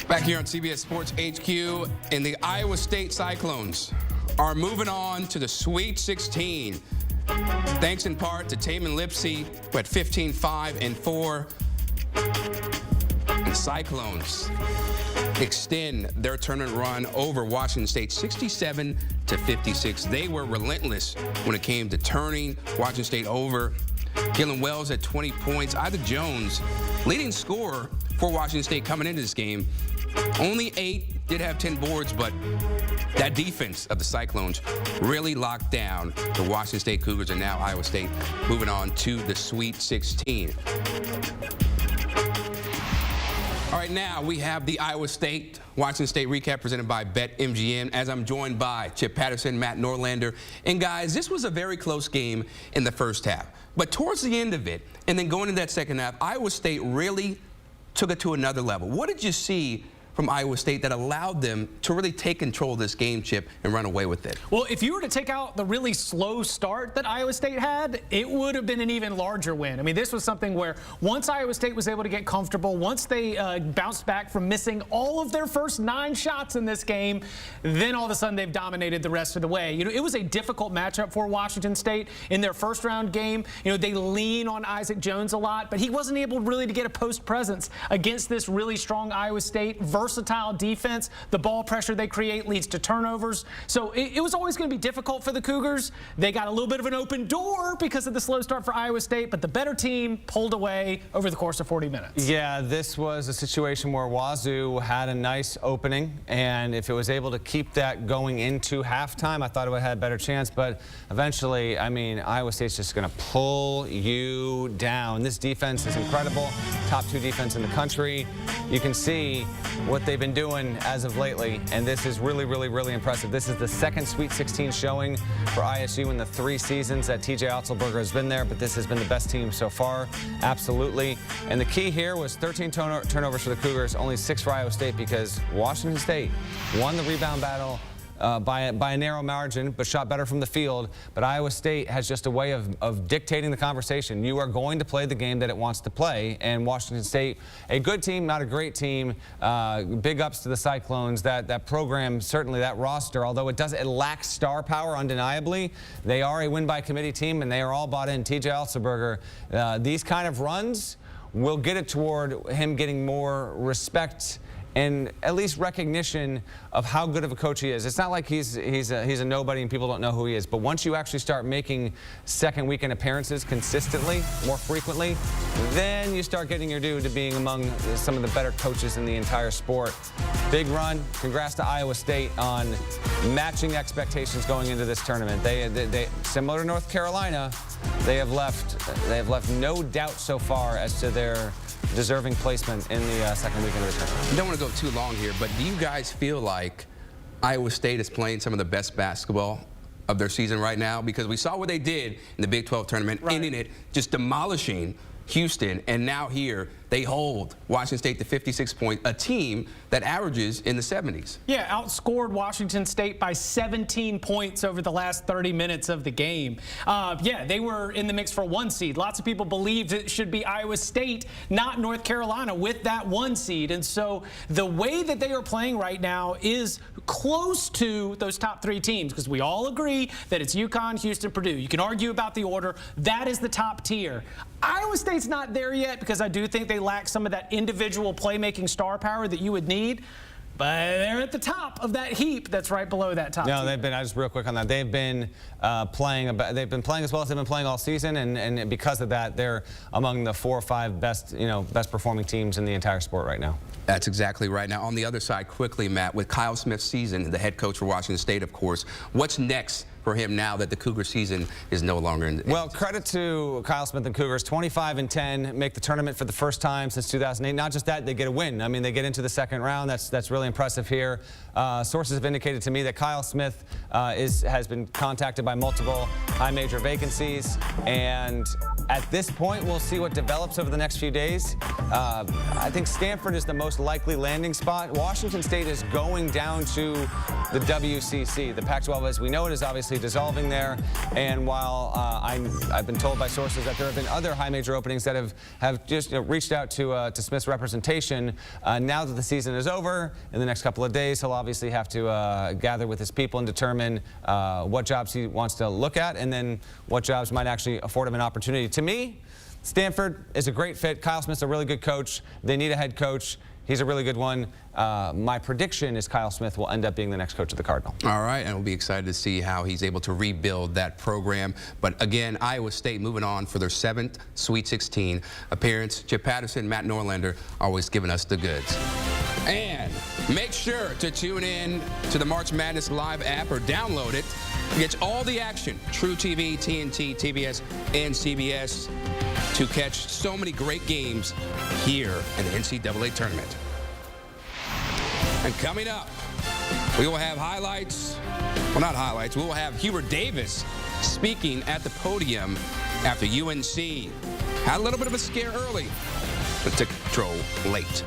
Back here on CBS Sports HQ, and the Iowa State Cyclones are moving on to the Sweet 16. Thanks in part to Taman Lipsey, who had 15, 5, and 4. And Cyclones extend their tournament run over Washington State 67-56. They were relentless when it came to turning Washington State over. Gillen Wells at 20 points. Ida Jones, leading scorer for Washington State coming into this game. Only 8, did have 10 boards, but that defense of the Cyclones really locked down the Washington State Cougars, and now Iowa State moving on to the Sweet 16. All right, now we have the Iowa State Washington State recap presented by BetMGM, as I'm joined by Chip Patterson, Matt Norlander. And guys, this was a very close game in the first half. But towards the end of it, and then going into that second half, Iowa State really took it to another level. What did you see from Iowa State that allowed them to really take control of this game, Chip, and run away with it? Well, if you were to take out the really slow start that Iowa State had, it would have been an even larger win. I mean, this was something where once Iowa State was able to get comfortable, once they bounced back from missing all of their first 9 shots in this game, then all of a sudden they've dominated the rest of the way. You know, it was a difficult matchup for Washington State in their first round game. You know, they lean on Isaac Jones a lot, but he wasn't able really to get a post presence against this really strong Iowa State versatile defense. The ball pressure they create leads to turnovers. So it was always going to be difficult for the Cougars. They got a little bit of an open door because of the slow start for Iowa State, but the better team pulled away over the course of 40 minutes. Yeah, this was a situation where Wazoo had a nice opening, and if it was able to keep that going into halftime, I thought it would have had a better chance, but eventually, I mean, Iowa State's just going to pull you down. This defense is incredible. Top 2 defense in the country. You can see what they've been doing as of lately, and this is really, really, really impressive. This is the second Sweet 16 showing for ISU in the 3 seasons that TJ Otzelberger has been there, but this has been the best team so far, absolutely. And the key here was 13 turnovers for the Cougars, only 6 for Iowa State, because Washington State won the rebound battle by a narrow margin, but shot better from the field. But Iowa State has just a way of dictating the conversation. You are going to play the game that it wants to play, and Washington State, a good team, not a great team. Big ups to the Cyclones. That program, certainly that roster, although it lacks star power undeniably, they are a win-by-committee team, and they are all bought in. TJ Otzelberger, these kind of runs will get it toward him getting more respect and at least recognition of how good of a coach he is. It's not like he's a nobody and people don't know who he is, but once you actually start making second weekend appearances consistently, more frequently, then you start getting your due to being among some of the better coaches in the entire sport. Big run. Congrats to Iowa State on matching expectations going into this tournament. They similar to North Carolina, they have left no doubt so far as to their deserving placement in the second weekend of the tournament. I don't want to go too long here, but do you guys feel like Iowa State is playing some of the best basketball of their season right now? Because we saw what they did in the Big 12 tournament, ending it, just demolishing Houston, and now here they hold Washington State to 56 points, a team that averages in the 70s. Yeah, outscored Washington State by 17 points over the last 30 minutes of the game. Yeah, they were in the mix for 1 seed. Lots of people believed it should be Iowa State, not North Carolina, with that 1 seed. And so the way that they are playing right now is close to those top 3 teams, because we all agree that it's UConn, Houston, Purdue. You can argue about the order. That is the top tier. Iowa State's not there yet, because I do think they lack some of that individual playmaking star power that you would need. But they're at the top of that heap that's right below that top. No, they've been, just real quick on that, they've been playing as well as they've been playing all season, and because of that, they're among the 4 or 5 best performing teams in the entire sport right now. That's exactly right. Now, on the other side, quickly, Matt, with Kyle Smith's season, the head coach for Washington State, of course, what's next for him now that the Cougar season is no longer in? Well, credit to Kyle Smith and Cougars, 25-10, make the tournament for the first time since 2008. Not just that, they get a win. I mean, they get into the second round. That's really impressive here. Sources have indicated to me that Kyle Smith has been contacted by multiple high major vacancies, and at this point, we'll see what develops over the next few days. I think Stanford is the most likely landing spot. Washington State is going down to the WCC. The Pac-12, as we know it, is obviously be dissolving there. And while I've been told by sources that there have been other high major openings that have just reached out to Smith's representation, now that the season is over, in the next couple of days, he'll obviously have to gather with his people and determine what jobs he wants to look at, and then what jobs might actually afford him an opportunity. To me, Stanford is a great fit. Kyle Smith's a really good coach. They need a head coach. He's a really good one. My prediction is Kyle Smith will end up being the next coach of the Cardinal. All right, and we'll be excited to see how he's able to rebuild that program. But again, Iowa State moving on for their 7th Sweet 16 appearance. Chip Patterson, Matt Norlander, always giving us the goods. And make sure to tune in to the March Madness Live app or download it. Get all the action, True TV, TNT, TBS, and CBS, to catch so many great games here in the NCAA tournament. And coming up, we will have highlights. Well, not highlights. We will have Hubert Davis speaking at the podium after UNC had a little bit of a scare early, but took control late.